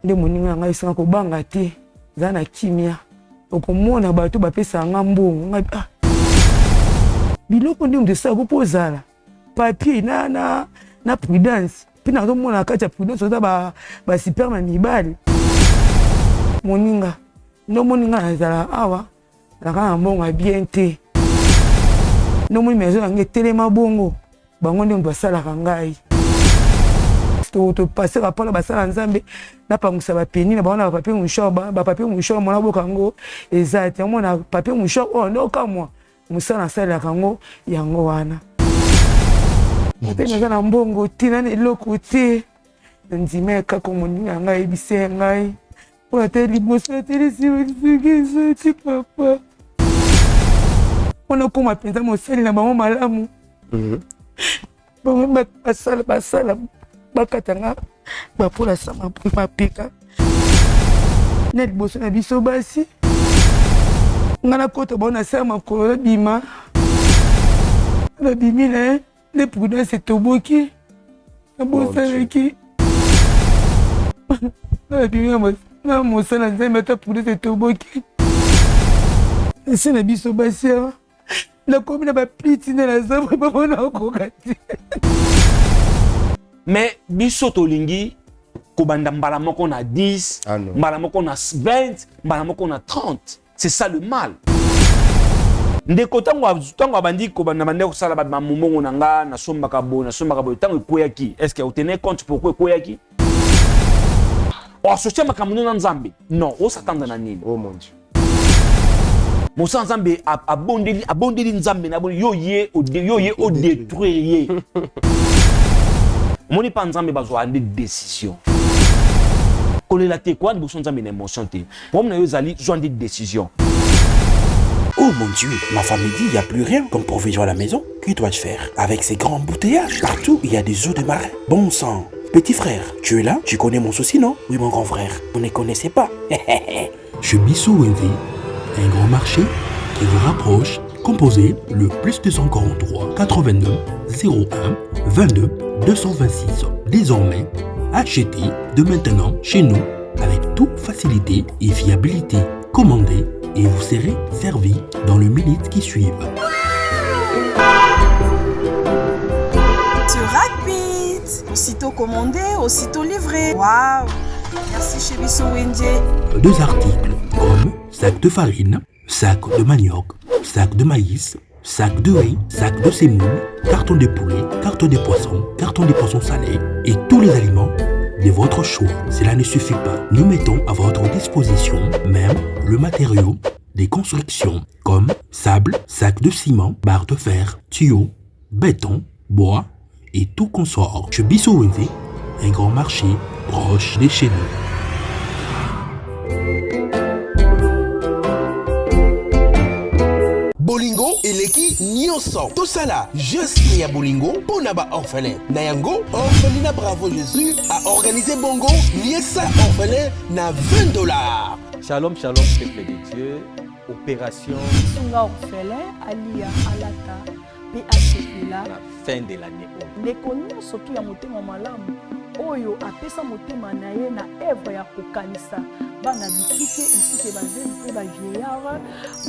nde moninga ngai sanga ko banga te zana kimia okomona bato bapesa nga mbongo nga biloko ndi mdesa ko pozala papier na prudence pina to mona kati ya prudence ota ba super na mibali moninga ndo moninga nazala awa la kana mbongo bien te ndo moni maison yange telema bongo bango ndi mdo sala kangai to passer rapport la basala nzambe na pangusa ba peni na ba papier mushoba ba papier mushoba mona bokango ezati mona papier mushoba ndo kamwa musana sala kango yango wana Pena na mbongo tina ne loko te ndime ka komoninga ngai bise ngai po te liboso te lisi ti papa ona koma penza mosali na bango malamu bango basala bakatanga bapola sama mapika na liboso na biso basi ngana kota bona sama makolo bima na bimina les prudence c'est toboki na bosalaki na bimina na mosala nzambe ta prudence c'est toboki ese na biso basi na komi na bapliti na nazambe babona okoka te mais biso tolingi kobanda mbala moko na 10 mbala moko na 20 mbala moko na 30 c'est ça le mal ndeko tango abandi kobanda bande kosala ba momongo nanga na sombaka bo tango ekoyaki est-ce que vous tenez compte pourquoi ekoyaki associé makambo na nzambe non on s'attend na nini oh mon dieu Moussa nzambe abondeli nzambe na yo ye o détruire moni pa nzambe bazwa des décisions kolela te kwa liboso nzambe na émotion te pour moi yo zali joindre des décisions. Oh mon Dieu, ma femme me dit, il n'y a plus rien comme provision à la maison. Que dois-je faire? Avec ces grands embouteillages, partout, il y a des eaux de marin. Bon sang. Petit frère, tu es là? Tu connais mon souci, non? Oui, mon grand frère. Vous ne connaissez pas. Chez Bissou Wendy, un grand marché qui vous rapproche, composé le plus 243 89 01 22 226. Désormais, achetez de maintenant chez nous avec toute facilité et fiabilité. Commandez et vous serez servi dans les minutes qui suivent. C'est rapide. Aussitôt commandé, aussitôt livré. Waouh. Merci chez Bissou Wendy. 2 articles comme sac de farine, sac de manioc, sac de maïs, sac de riz, sac de semoule, carton de poulet, carton de poissons salés et tous les aliments de votre choix. Cela ne suffit pas. Nous mettons à votre disposition même le matériau des constructions comme sable, sac de ciment, barre de fer, tuyaux, béton, bois et tout consort. Chez Bissou Wendy, un grand marché proche de chez nous. Bolingo eleki nyonso tosala juste ya bolingo pona ba orphelin na yango orphelinat Bravo Jésus a organisé bongo liesa orphelin na $20. Shalom peuple de Dieu, opération Sunga orphelin alia alata PACPLA la fin de l'année. Ndeko nyonso to ya motema malamu oyo apesa motema na ye na œuvre ya kokanisa bana bitike ainsi que bazeli pe ba vieillard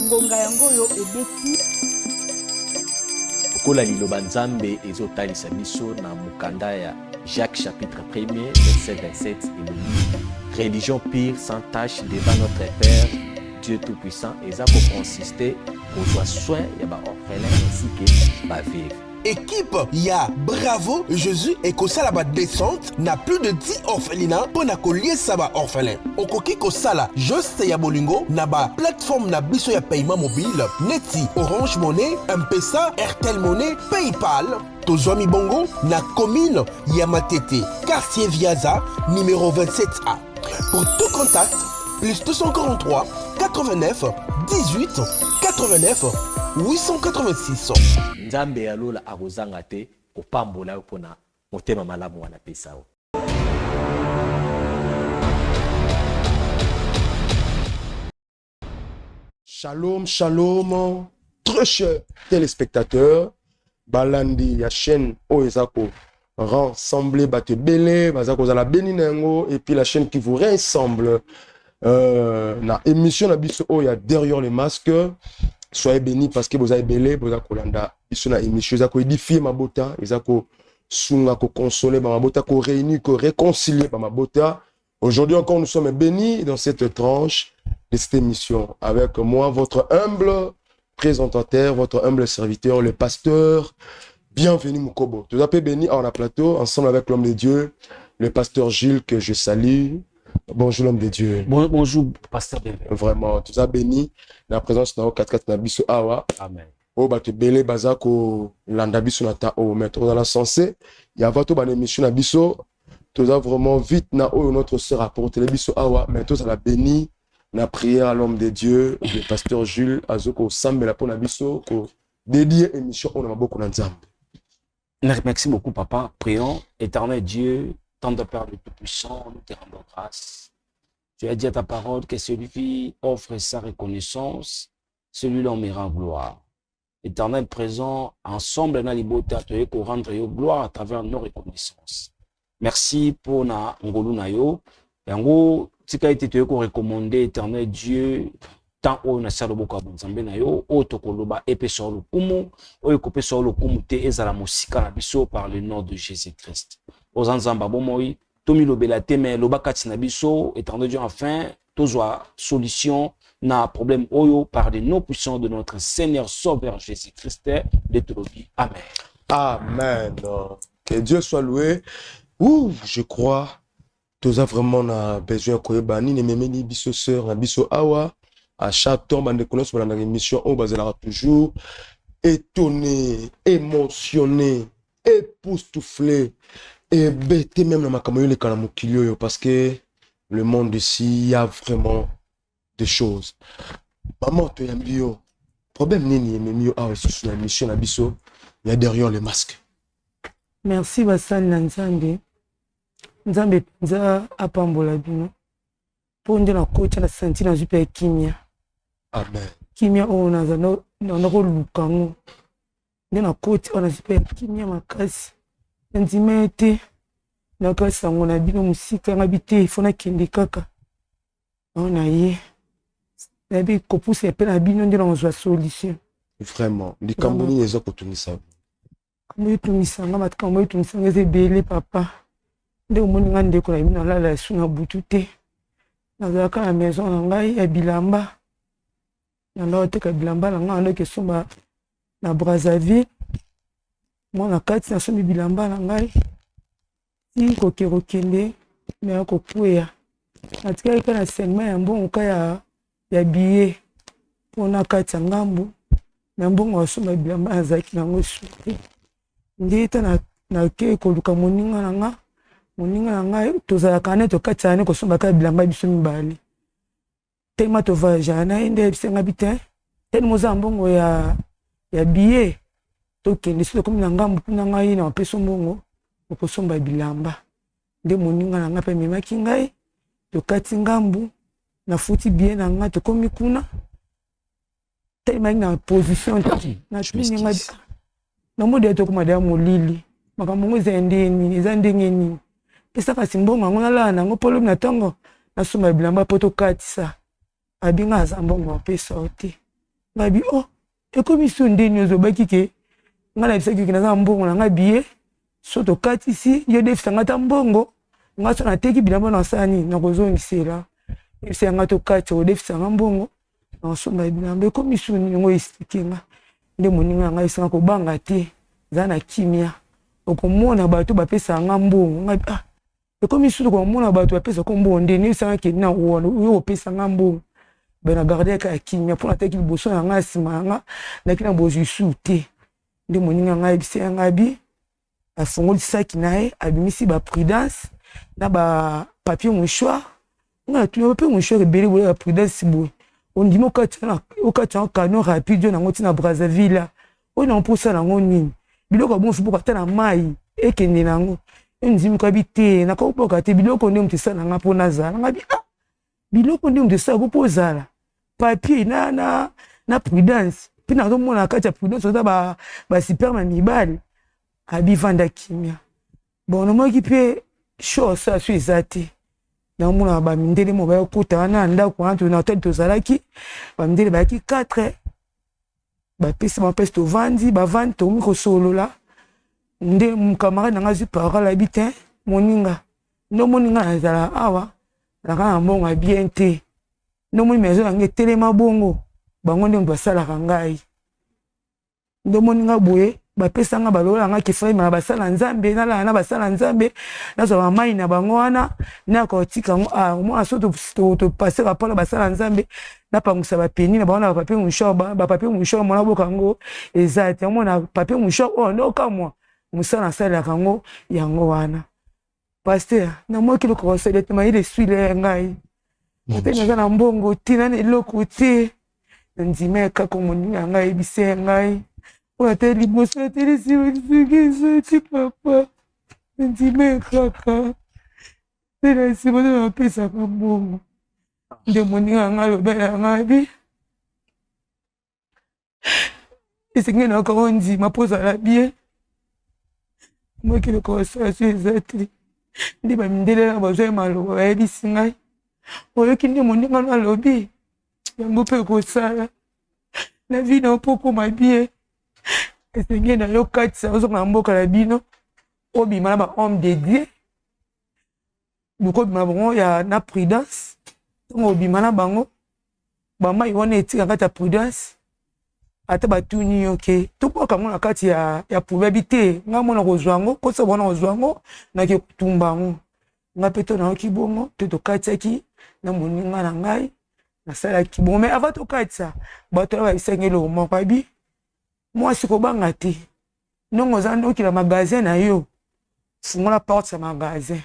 ngonga yango yo ebeti kola liloba nzambe ezotalisa biso na mukanda ya Jacques chapitre 1er verset 27 et religion pure sans tache devant notre Père Dieu tout-puissant et ça consiste au soin ya ba orphelin ainsi que ba veuve. Équipe ya Bravo Jésus et kosala ba descente na plus de 10 orphelinats pour na koliesa ba orphelin. Okoki kosala juste ya bolingo na ba plateforme na biso ya paiement mobile neti Orange Money, M-Pesa, Airtel Money, PayPal. Tozwami bongo na commune ya Matete, quartier Viaza, numéro 27A. Pour tout contact, plus 243 89 18 89 886. Nzambe alola akozanga te kopambola pona motema malamu wana pesa. Shalom, shalom, très chers téléspectateurs. Balandi ya chaîne Oezako rassembler Bate Belé, Bazakozala Beninengo, et puis la chaîne qui vous rassemble. Na émission na biso oh, il y a derrière les masques. Soyez bénis parce que vous avez belé, vous avez kolanda. Biso na émission, vous avez édifié ma bota, vous avez sunga ko consoler ma bota, ko réunir, ko réconcilier ma bota. Aujourd'hui encore, nous sommes bénis dans cette tranche de cette émission avec moi, votre humble présentateur, votre humble serviteur, le pasteur. Bienvenue Mukobo. Tout à fait béni en la plateau, ensemble avec l'homme de Dieu, le pasteur Gilles que je salue. Bonjour l'homme de Dieu. Bonjour pasteur. Vraiment, tout ça béni. La présence de 4-4 Nabiso Awa. Amen. Oh, bah, tu belé bazako landabiso nata o mettre dans la sensée. Il y a votre bonne émission Nabiso. Tout ça vraiment vite na o notre sœur apporte les biso Awa. Mais tout ça la béni. Na prière à l'homme de Dieu, le pasteur Jules Azoko Sambela pour Nabiso. Dédié émission on a beaucoup d'ensemble. Merci beaucoup papa. Prions. Éternel Dieu, tendre Père le Tout-Puissant, nous te rendons grâce. Tu as dit à ta parole que celui qui offre sa reconnaissance, celui-là on me rend gloire. Éternel présent, ensemble, dans les beautés, tu as rendre gloire à travers nos reconnaissances. Merci pour na ngolu na yo. Yango, si tu as été recommandé, Éternel Dieu, tant on a salo boka bonzambe na yo, o tokoloba épée sur le kumu, o ekopé sur le kumu te ezala musika na biso par le nom de Jésus-Christ. Aux ensembles, bon moi, Tomi Lobelate, mais Lobakati Nabiso, éternel Dieu, enfin, tozwa solution na problème oyo par les noms puissants de notre Seigneur Sauveur Jésus-Christ de Tolobi. Amen. Amen. Que Dieu soit loué. Ouh, je crois, tous vraiment na besoin de bani ne memeni biso sœur na biso awa à chaque temps bande connaître sur la émission on basera toujours étonné, émotionné, époustouflé. Et bête même dans ma caméra les canamukilio parce que le monde ici il y a vraiment des choses. Maman tu es un bio. Problème nini mio ah sur la mission abisso il y a derrière les masques. Merci Bassan Nzambe. Nzambe penza apambola bino. Pour ndela kocha na senti na jupe kimia. Amen. Kimia ona za no ko lukango. Ndela kocha ona jupe kimia makasi. Nzimete na kasango na bino musika ngabite ifona kende kaka ona ye na bi ko pousser pe na bino ndina ngozwa solution vraiment likamboni ezo kotunisa kamwe tunisa ngama kamwe tunisa ngeze bele papa nde omoni ngande ko na bino lala suna butute na zaka na maison na ngai ya bilamba na lote ka bilamba na ngando ke somba na Brazzaville. Moi na kati na somi bilamba na ngai si kokende me kokuya atika ika na segment ya mbongo ya billet pona kati ngambu na mbongo asoma bilamba azaki nango suki ndita na ke koluka moninga na ngai tozala kana to kati ane kosomba ka bilamba biso mibali tema to vaja na inde bisenga bite teni moza mbongo ya billet tokende sito komi na ngambu kuna ngai na peso mbongo okosomba bilamba nde moninga na nga pe memaki ngai tokati ngambu na futi bien na nga tokomi kuna tellement na position na tuni nga na mode to kuma da molili makambo ngo zendeni ezandenge ni pesa kasi mbongo ngo na na ngo polo na tongo na soma bilamba poto katisa abinga za mbongo pesa ote ngabi oh ekomi sondeni ozobaki ke ngala bisaki kina za mbongo na nga biye soto katisi yo defisa ngata mbongo ngaso na teki bilamba na sani na kozongisela ebisa ngato kati o defisa mbongo na somba bilamba ekomi suni ngo isikinga nde moninga nga isanga ko banga te za na kimia okomona bato bapesa nga mbongo nga ah ekomi suni ko mona bato bapesa ko mbongo nde ni isanga ke na yo opesa nga mbongo bena garder ka kimia pour na teki liboso na nga sima nga na kina bozisu te nde moninga nga ebisa nga bi afongoli saki nae abimisi ba prudence na ba papier mouchoir nga tu papier mouchoir ebele boya prudence boy on dit mo okatana canon rapide na ngoti na Brazzaville on na mposa na ngoni biloko bon fubuka tana mai ekende nango nzimi kwa bite na ko boka te biloko nde mtisa na nga pona zala nga bi ah biloko nde mtisa ko pozala papier na prudence pina to mona kati ya prudence za ba super mibali abi vanda kimia bon namoki mpe show ça so eza te namona bamindele mo bayokutana na ndako wana tona hôtel tozalaki bamindele bayaki 4 bapesi bapesi tovandi bavandi tokomi kosolola nde mukamarade nanga zwi parole abi te moninga ndo moninga nazala awa naka na mbongo bien te ndo moni maison yango etelema bongo bango nde basalaka ngai ndo moninga boye bapesanga balola nga kifai ma basala nzambe nala na basala nzambe nazo ba mai na bango wana na ko tika ngo mo aso to passer rapport basala nzambe na pangusa ba peni na bango ba papier mushoba ba papier mushoba mona boka ngo ezati mo na papier mushoba ndo kamwa musala sala kango yango wana pasteur na mo kilo ko sala te mai le suile ngai tena na mbongo tina ne lokuti ndimeka ko moninga ngai bise ngai on a tellement émotionné, tellement papa. Je dis, mais kaka. C'est la simon de la paix, ça va bon. De mon ira, le bel arabe. Et c'est que encore on dit, ma pose à la bière. Moi qui le conseille, je suis athlète. Je dis, mais je suis besoin de malo, je dis, singai. Oyo qui ne mon ira dans le lobby. Je me peux que ça. La vie n'a pas pour ma bière. Esenge na yo kati sa ozo na mboka la bino obima na ba homme de Dieu buko bima bango ya na prudence ngo obima na bango ba mai wana etika kati ya prudence ata batuni yoke tukoka ngo na kati ya probabilité nga mona kozwango kosa bona kozwango na ke kutumbango nga peto na okibongo to kati ki na moninga na ngai na sala ki bon mais avant to kati sa bato ba isengelo mo kwabi moi si ko banga te nongo zando ki la magasin na yo fungola porte sa magasin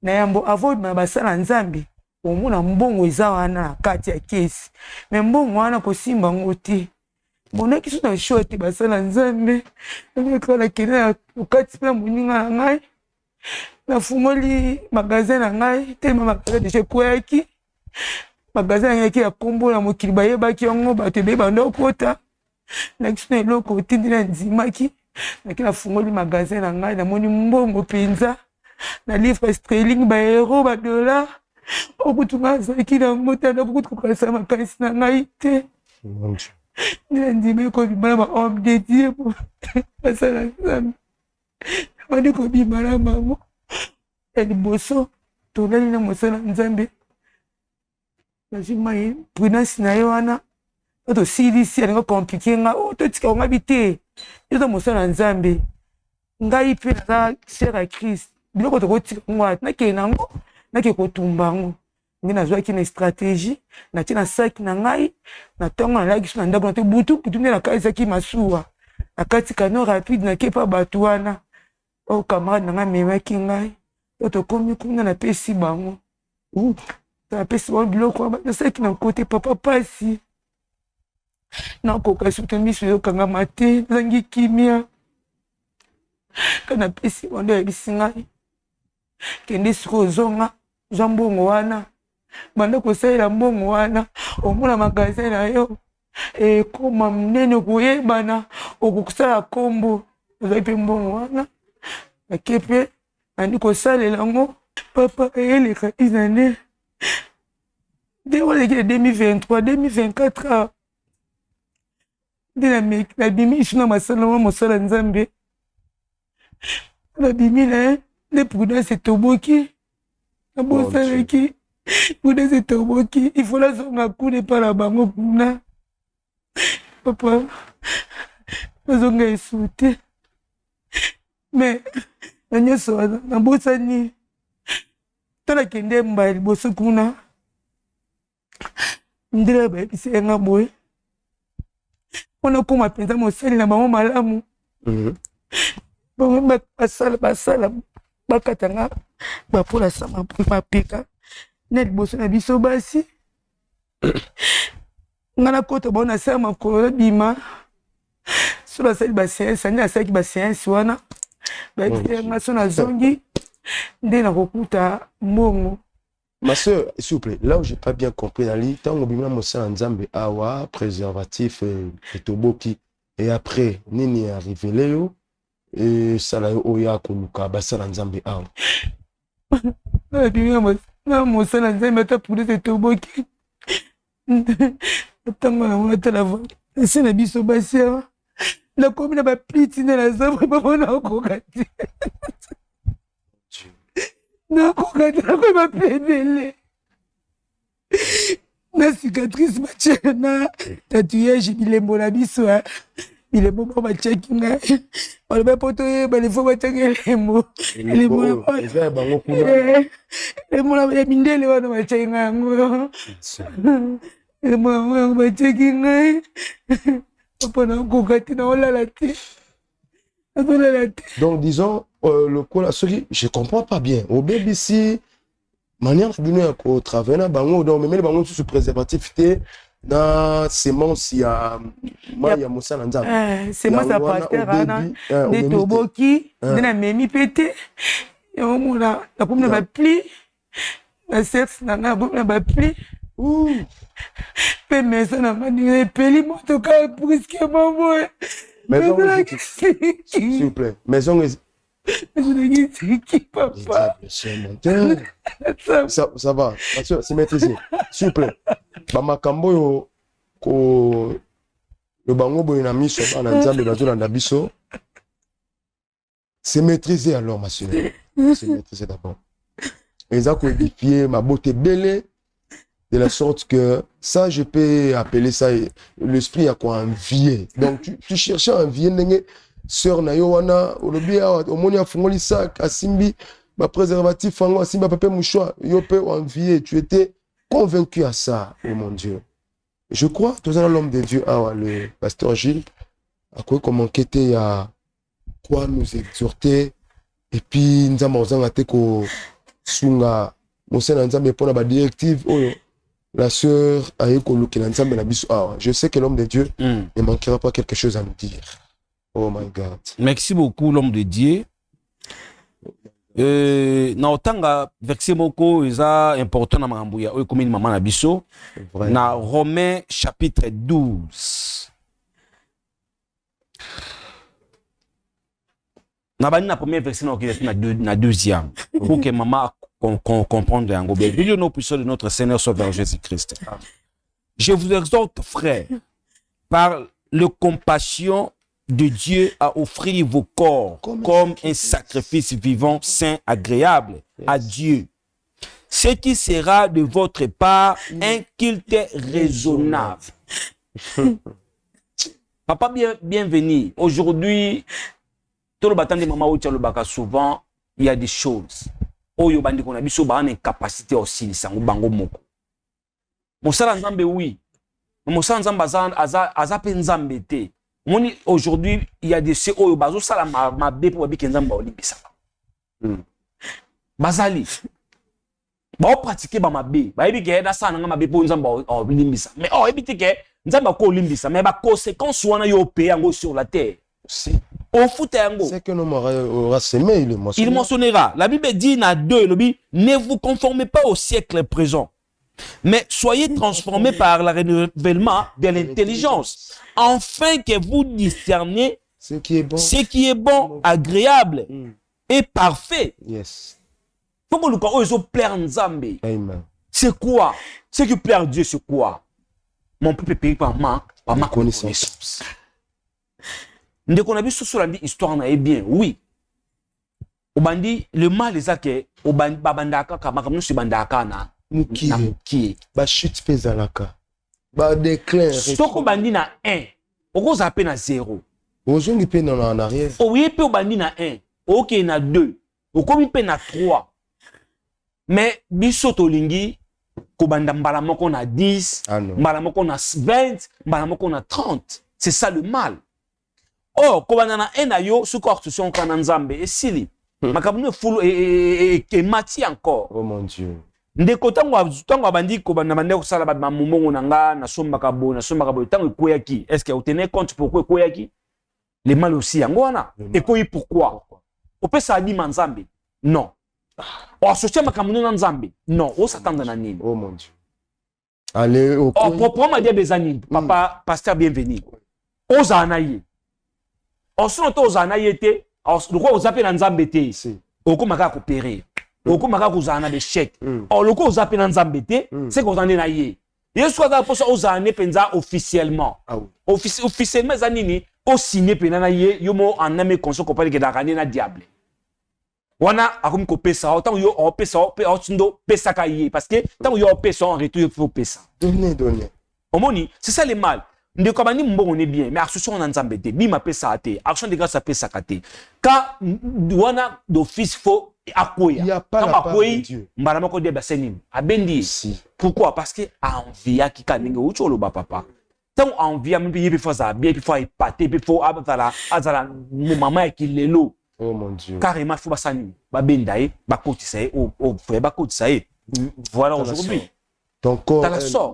na yambo avoid na basala nzambe omuna mbongo eza wana kati ya kesi mais mbongo wana ko simba ngoti bona kisu na short basala nzambe ko la kina ukati pe muninga na ngai na fungoli magasin na ngai te magasin de chez Kwaki magasin yaki ya kombo na mokili bayebaki yango bato be bando kota na kisu na loko tindina nzimaki na kila fungoli magasin na ngai na moni mbongo penza na livre sterling ba euro ba dollar okutunga zaki na mota na kutuka sa makanisi na ngai te ndime ko bimala ba homme de Dieu basala nzambe wani ko bimala mango eliboso tolali na mosala nzambe na jimai prudence na yo wana to silisi alinga compliqué nga to tika nga bité yo mosala nzambe ngai pe na sera ya Christ biloko to kotika ngwa na ke nango na ke kotumbango ngina zwaki na stratégie na tina sac na ngai na tongo na laki na ndako na te butu kutumia na kaisa ki masuwa na kati kano rapide na kepa batuana o camarade na ngai memaki ngai to komi kuna na pesi bango ta pesi bango biloko na sac na côté papa pasi na koka sutu miso yo kanga mate zangi kimia kana pesi wando ya bisingai kende siko zonga jambongo wana banda kosalela mbongo wana omuna magasin na yo koma mnene koyebana okokusala kombo ozali mpe mbongo wana akepe andi kosalela ngo papa eyeleka izane nde wana ekile 2023 2024 nde nabimi isu na masala wa mosala nzambe nabimi na nde prudence etoboki nabosalaki prudence etoboki ifo nazonga kune epa na bango kuna papa nazonga esu te me na nyonso wana nabosani to nakende mbala liboso kuna ndela bayebisi yanga boye wana koma mpenza mosali na bango malamu bango basala bakatanga bapola sama mapeka na liboso na biso basi nga na kota bao nasala makolo na bima so basali basiensi andi nasalaki basiensi wana bayebisanga so nazongi nde nakokuta mbongo. Ma soeur, s'il vous plaît, là où j'ai pas bien compris, dans le temps où on a Nzambe awa, préservatif et toboki, et après, Nini est arrivé Léo, et sala oya koluka basala nzambe awa. Na mosala nzambe ata police etoboki. Ntango na mona tala voix. Ese na biso basi awa. Na komi na bapliti na la zambe bamona okoka te. Na okoka te na komi bapebele. Na cicatrice batie na tatouage bilembo na biso ha. Bilembo ba batiaki nga. Baloba poto yeba lefo batiaki elembo. Elembo eza bango kuna. Elembo ya mindele wana batiaki nga yango. Elembo yango batiaki nga. Papa na okoka te na olala te. Donc disons le cola je comprends pas bien. Au BBC manière de travailler na bango donc même bango sous préservatif té na semence ya mosala nzambe. Semence à pasteur ana de toboki na memi pété. Et au mona la pomme na ba pli. La sexe na ba pli. Pe maison na mani peli motoka brusquement boy. Maison s'il vous plaît. Maison qui papa. Ça va. C'est maîtrisé. S'il vous plaît. Bamakambo yo ko le bango boy na miso na nzambe bazola na biso. C'est maîtrisé alors ma soeur. C'est maîtrisé d'abord. Et ça ko édifier ma beauté belle de la sorte que ça je peux appeler ça l'esprit a quoi envier. Donc tu cherchais à envier nenge sœur na yo wana olobia omoni afungoli sac asimbi ba préservatif fango asimba papa mouchoir yo pe envier. Tu étais convaincu à ça, oh mon Dieu. Je crois que l'homme de Dieu, le pasteur Gilles, a quoi comme enquêter à quoi nous exhorter et puis nous avons dit que sunga mosena nzambe pour la directive la sœur a écoloqué nzambe na biso. Je sais que l'homme de Dieu ne manquera pas quelque chose à nous dire. Oh my God. Merci beaucoup l'homme de Dieu. Na otanga verset moko eza important na makambo ya oyo komini mama na biso na Romains chapitre 12. Na bani na premier verset na deuxième pour que maman comprendre yango bien. Béni au puissant de notre Seigneur Sauveur Jésus-Christ. Je vous exhorte frères par le compassion de Dieu à offrir vos corps comme un sacrifice vivant, saint, agréable à Dieu. Ce qui sera de votre part un culte raisonnable. Papa, bienvenue. Aujourd'hui, tout le bâtiment de maman ou souvent, il y a des choses. Oyo bandi qu'on a vu sur une incapacité aussi, ça ou bango moko. Mosala nzambe oui. Mosala nzambe aza pe nzambe te. Aujourd'hui, il y a des choses où bazo sala ma be pour bi kenzamba olibisa. Bazali. Ba pratiquer ba mabe. Ba ebi ke na sana nga mabe pour nzamba olibisa. Mais ebi ke nzamba ko olibisa, mais ba conséquences wana yo pe yango sur la terre. Si. Au foot yango. C'est que nous aura semé il mentionnera. La Bible dit na 2 ne vous conformez pas au siècle présent. Mais soyez transformés par le renouvellement de l'intelligence, afin que vous discerniez ce qui est bon, agréable et parfait. Yes. Amen. C'est quoi? Ce qui plaît à Dieu, c'est quoi? Mon peuple paye par ma connaissance. Dès qu'on a vu ce sur l'histoire, est bien, oui. Obandi, le mal est ça que Obandi babandaka kamakamnu si bandaka na. Mukie ba chute pezalaka ba déclin soko bandi na 1 oko zape na 0 ozongi pe na en arrière oye pe obandi na 1 ok na 2 okomi pe na 3 mais biso tolingi kobanda mbala moko na 10 mbala moko na 20 mbala moko na 30 c'est ça le mal. Or kobanda na 1 na yo soko ortusion kana nzambe esili makabune fulu et mati encore. Oh mon Dieu. Ndeko tango abandi ko banda bande ko sala ba mumongo nanga na sombaka bo tango koyaki est-ce que vous tenez compte pourquoi koyaki les mal aussi yango wana et koyi pourquoi o pesa di manzambe non o associer makamuno na nzambe non o s'attendre na nini. Oh mon Dieu. Allez au proprement dia bezani papa pasteur bienvenue ozana ye o sono to ozana ye te alors le quoi vous appelez dans Zambété au coup maka coopérer au coup maka vous en a des chèques alors le quoi vous appelez dans Zambété c'est qu'on en est na yé et soit dans pour ça aux années penza officiellement officiellement zanini au signé penana yé yomo en amé console compagnie que d'arranger na diable wana akomi ko pesa autant yo o pesa o tsindo pesa ka yé parce que tant yo pesa en retour il faut pesa donner omoni c'est ça le mal. Ne comme ni mbongo ne bien mais association na nzambe te bi ma pesa ate action de grâce à pesa kate ka wana d'office faut akoya il y a pas la part de Dieu mbarama ko de basenini abendi pourquoi parce que envie qui kaninga ucholo ba papa tant envie am bi faut ça bien puis faut épater puis faut azala maman qui lelo oh mon Dieu carrément faut basani ba bendaye ba kotisa o frère ba kotisa voilà aujourd'hui ton corps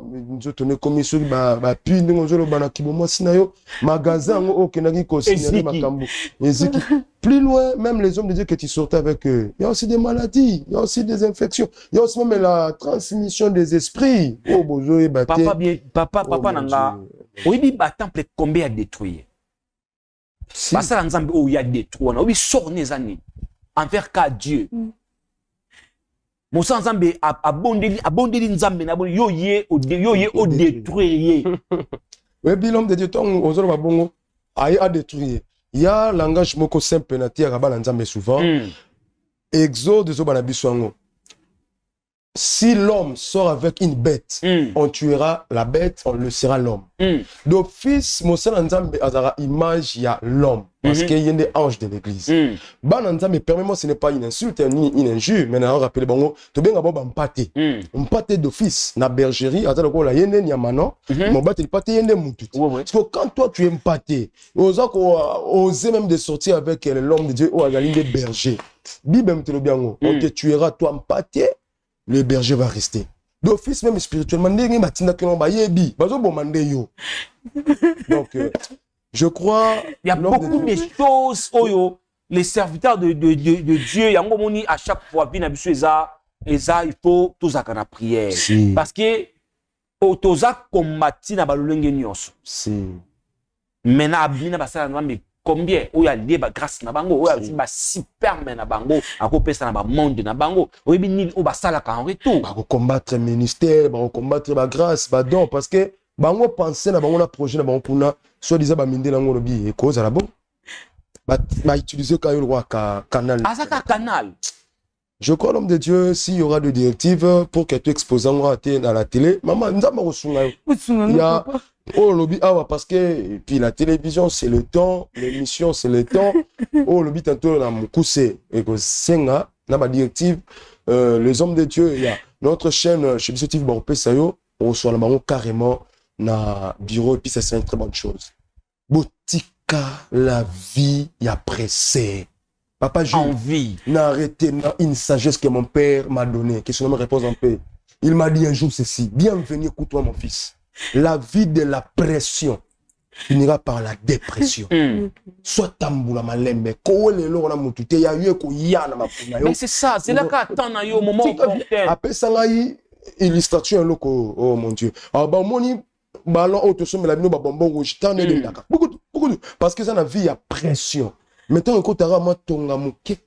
nous tenons comme sur ba puis nous zo bana kibomo sinayo magasin o kenaki ko signaler makambo eziki plus loin même les hommes de Dieu que tu sortais avec eux il y a aussi des maladies il y a aussi des infections il y a aussi même la transmission des esprits oh bozo e baté papa nanga oyibi ba temple combien a détruit parce que nzambe o ya détruit on obi sorné zani envers ka Dieu Moussa Nzambe abondeli Nzambe na bon yo ye o détruire. Oui, l'homme de Dieu ton ozolo babongo a détruire. Il y a langage moko simple na tia rabana Nzambe souvent. Exode zo bana biswango. Si l'homme sort avec une bête, on tuera la bête, on le sera l'homme. D'office, Moussa Nzambe azara image il y a l'homme parce qu'il y a des anges de l'église. Ban Nzambe permet-moi ce n'est pas une insulte ni une injure, mais on rappelle bongo to benga bon mpate. Mpate d'office na bergerie azala ko la yende ni amano, mon bate pate yende mutu. Parce que quand toi tu es mpate, oser même de sortir avec l'homme de Dieu ou azali des bergers. Bible me te le biango, on te tuera toi mpate. Le berger va rester. D'office, même spirituellement, donc, je crois... Il y a beaucoup de choses, les serviteurs de Dieu, à chaque fois, il faut tous à la prière. Parce que, tous à combattre na balolenge nyonso. Maintenant, combien où il y a des grâce na bango où il y a supermen na bango à copesa na ba monde na bango où il y a basala en retour ba combattre ministère ba combattre ba grâce ba don parce que bango penser na bango na projet na bango puna soit disant ba minde na ngolo bi e cause la bon ba utiliser quand il roi canal canal. Je crois l'homme de Dieu s'il y aura des directives pour que tu exposes à la télé maman nzamba kosunga il y a oh lobby parce que puis la télévision c'est le temps, l'émission c'est le temps. Oh lobby tantôt na mukuse et que senga na ba directive les hommes de Dieu il y a notre chaîne chez Bissotif Borpé Sayo on soit là carrément na bureau et puis ça c'est une très bonne chose. Botika la vie y a pressé. Papa Jules, envie. N'a arrêté une sagesse que mon père m'a donnée, qui se nomme réponse en paix. Il m'a dit un jour ceci, bienvenue, écoute-toi mon fils. La vie de la pression finira par la dépression. Soit tamboula malembe, mais c'est ça, c'est là qu'attend au moment opportun. Après ça, illustration loco, oh mon Dieu. Ah bah moni ballon auto somme la bino bonbon rouge, t'en es de d'accord. Beaucoup parce que ça la vie a pression. Maintenant écoute moi tonga muke.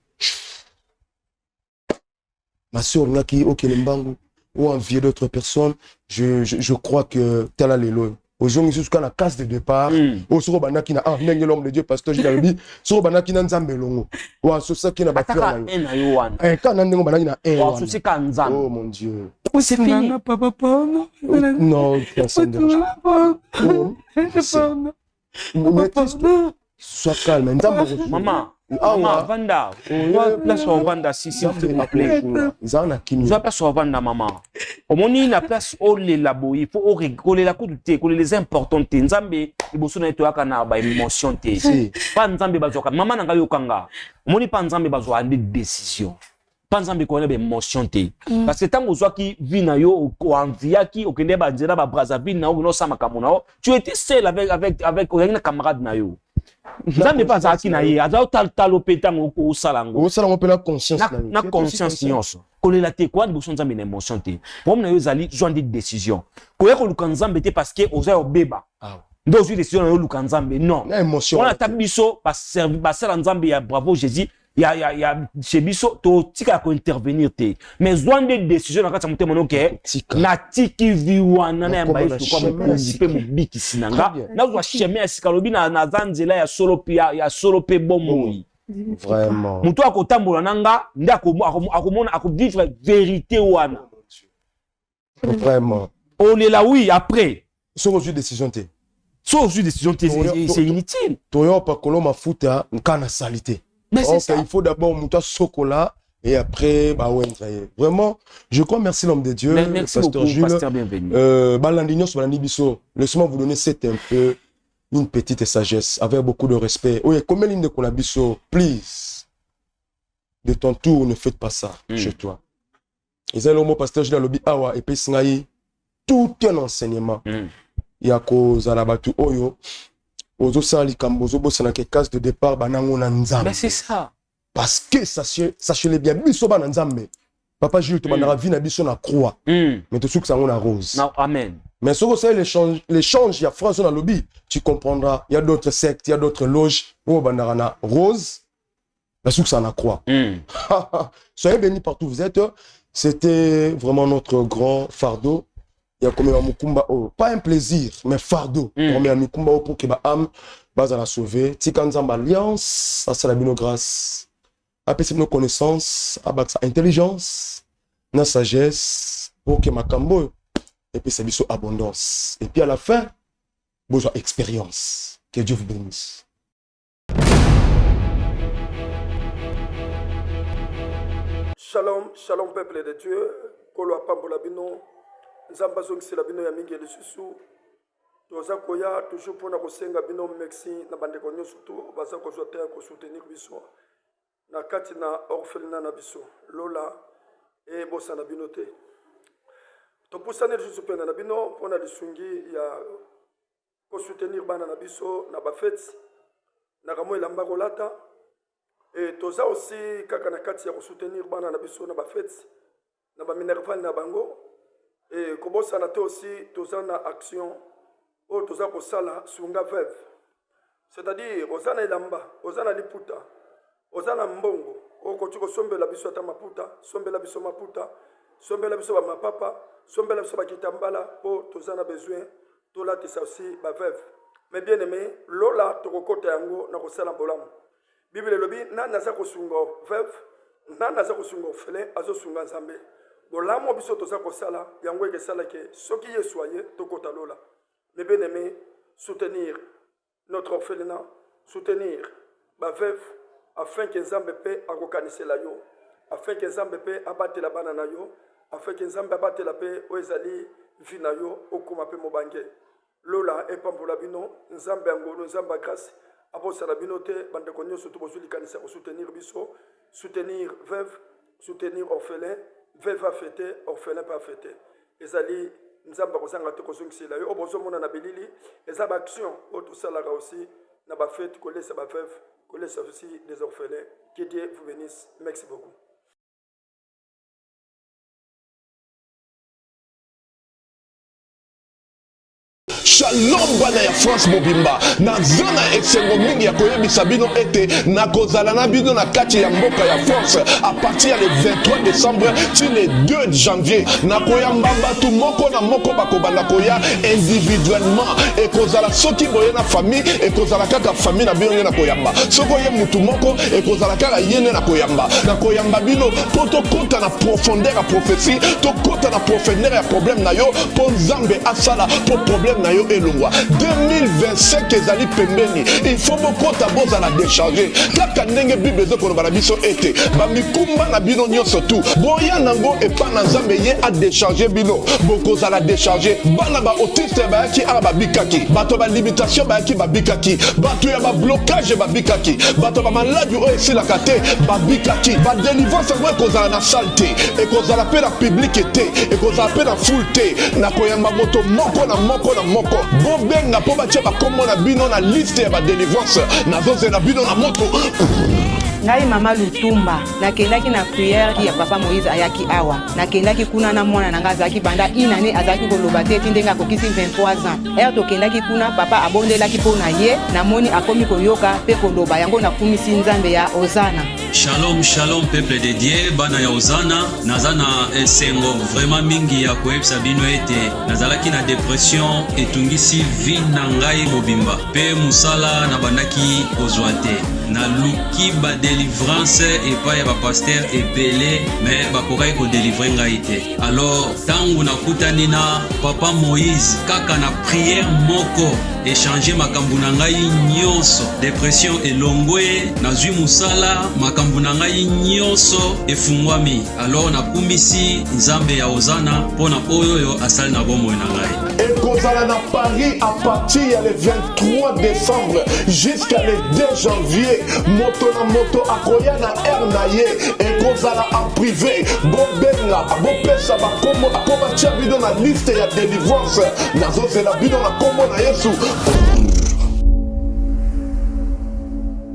Ma soeur là qui au Kelembangu ou envier d'autres personnes, je crois que tel a les lois. Aujourd'hui, jusqu'à la case de départ, au soro banaki na l'homme de Dieu pasteur Gilabi, soro banaki na nzambe longo. Ou so ça qui na ba faire na. Quand na ndingo banaki na oh mon Dieu. Oui, c'est fini. Papa. Non, personne ne. Sois calme, maman. Vanda, place au Vanda, s'il te plaît. Ils ont place au Vanda, maman. Au moment où la place au labo, il faut rigoler la coup de thé, coller les importantes. Nzambe, il faut que tu aies une émotion. Pas Nzambe bazoka. Maman n'a pas eu kanga. Au moment où pas Nzambe bazoka des décisions. Pas Nzambe connaît des émotions. Parce que tant que tu qui vit na yo ou envia qui au Kenya banzela ba Brazzaville na ou no sama kamuna, tu étais seul avec un camarade na yo. Nzambe pas zaki na ye azao tal opetang o salango o salango pe la conscience na conscience nyonso kolela te kwa liboso Nzambe na émotion te problème na yo zali joindre des décisions koya ko luka Nzambe te parce que oza obeba ndo zui décision na luka nzambe non on a tabiso ba servir ba sala nzambe ya bravo Jésus ya chez biso to tika ko intervenir te mais zwande décision na kati moté monoke na tiki viwana na yamba yesu kwa mokonzi pe mobiki sinanga na kwa chemin ya sikalobi na zanzela ya solo pe bomoi vraiment muto akotambola nanga nda akomona akovivre vérité wana vraiment on est là oui après sur une décision té c'est inutile toyo pa koloma futa nkana salité. Mais c'est ça. Il faut d'abord muta sokola et après bah ouais vraiment je crois merci l'homme de Dieu. Merci pasteur beaucoup, Jules. pasteur bienvenu. Balandignos Balanibiso, laissez-moi vous donner c'est un peu une petite sagesse avec beaucoup de respect. Oui, comme l'une de Kolabiso, please. De ton tour, ne faites pas ça chez toi. Et c'est le mot pasteur Jules Alobi Awa et puis Singaï, tout un enseignement. Il y a cause à la bateau Oyo. Ozo sali kambozo bossa na ke case de départ banango na nzambe. Mais c'est ça. Parce que sachez-le bien, biso ba na nzambe. Papa Jules te bandara vie na biso na croix. Mais tout ce que ça on a rose. Non, amen. Mais ce que c'est l'échange, il y a France dans le lobby, tu comprendras. Il y a d'autres sectes, il y a d'autres loges. Oh bandara na rose. La souque ça na croix. Soyez bénis partout où vous êtes. C'était vraiment notre grand fardeau. Il y a comme un mukumba, pas un plaisir, mais fardeau. Comme un mukumba pour que ma âme va la sauver. Tikanzam alliance, ça c'est la bino grâce. Après c'est nos connaissances, avec sa intelligence, notre sagesse, pour que ma cambo, et puis c'est biso abondance. Et puis à la fin, besoin expérience. Que Dieu vous bénisse. Shalom, shalom peuple de Dieu. Kolo apambola bino. Nzamba zongisela bino ya mingi lisusu toza koya toujours mpona kosenga bino merci na bandeko nyonso tu baza kozwa te ya kosoutenir biso na kati na orphelinat na biso lola ebosana bino te topusani lisusu mpena na bino mpona lisungi ya kosoutenir bana na biso na bafeti na kamwa elamba kolata toza aussi kaka na kati ya kosoutenir bana na biso na bafeti na baminervale na bango. Et comme ça, on a aussi une action où on a sala sunga veuve. C'est-à-dire, on a lamba, on a liputa, on a mbongo. On a sombe la biso maputa, sombe la biso maputa, sombe la biso ma papa, sombe la biso kitambala pour tous on a besoin. Tout là, c'est aussi ma veuve. Mais bien aimé, lola tokokota yango na kosala bolam. Bible lobi na naza kosunga veuve, na naza kosunga orphelin, azo sunga nzambe. Bolamo biso toza kosala yango ekesala ke soki yesoye tokota lola. Mais bien aimé, soutenir notre orphelinat, soutenir ba veuve afin que Nzambe pe akokanisela yo, afin que Nzambe pe abatela bana na yo, afin que Nzambe abatela pe oezali vina yo okoma pe mobange. Lola epambola bino, Nzambe ngolo, Nzambe grâce abosala bino te bandeko nyonso to bozuli kanisa ko soutenir biso, soutenir veuve, soutenir orphelin. Veuve a fêté, orphelin pas fêté. Ezali nzamba kozanga te kozongisela yo obozomona na belili eza ba action auto salara aussi na ba fête ko laisse ba veuve, ko laisse aussi des orphelins. Que Dieu vous bénisse. Merci beaucoup. Shalom bana ya France mobimba na zona esengo mingi ya koyebisa bino ete na kozala na bino na kati ya mboka ya France à partir le 23 décembre ti le 2 janvier na koyamba batu moko na moko bakobanda koya individuellement et kozala soki boye na famille et kozala kaka famille na bino na koyamba soko ye mutu moko et kozala kaka yene na koyamba bino poto kota na profondeur ya prophétie to kota na profondeur ya problème na yo po Nzambe asala po problème na yo elongwa 2025 ezali pembeni il faut bokota bozala décharger kaka ndenge bible ezokoloba na biso ete bamikumba na bino nyonso tu boya nango epa na Nzambe ye a décharger bino bokozala décharger bana ba autiste bayaki ala babikaki bato ba limitation bayaki babikaki bato ya ba blocage babikaki bato ba maladi oyo esilaka te babikaki ba délivrance yango ekozala na salle te ekozala mpe na public te ekozala mpe na foule te na koyamba moto moko na moko na moko bobenga po batia bakombo na bino na liste ya ba délivrance nazozela bino na moto ngai mama Lutumba nakendaki na prière ya papa Moïse ayaki awa nakendaki kuna na mwana nanga azalaki banda inane azalaki koloba te ndenge akokisi 23 ans tokendaki kuna papa abondelaki mpo na ye namoni akomi koyoka mpe koloba yango nakumisi nzambe ya Ozana. Shalom, shalom, peuple de Dieu, bana ya Ozana, nazana esengo vraiment mingi ya koyebisa bino ete nazalaki na dépression etungisi vie na ngai mobimba pe musala na bandaki kozwa te na luki ba délivrance epai ya bapaster ebele mais bakokaki kodélivre ngai te. Alors tangu nakutani na papa Moïse kaka na prière moko échanger makambo na ngai nyonso dépression elongwe nazwi musala makambo na ngai nyonso efungwami. Alors nakumisi nzambe ya Ozana mpona oyo asali na bomoi na ngai. Ekozala na Paris à partir le 23 décembre jusqu'à le 2 janvier. Moto na moto akoya na air na ye ekozala en privé bobenga bopesa bakombo akoba tia bido na liste ya délivrance nazozela bido na kombo na Yesu.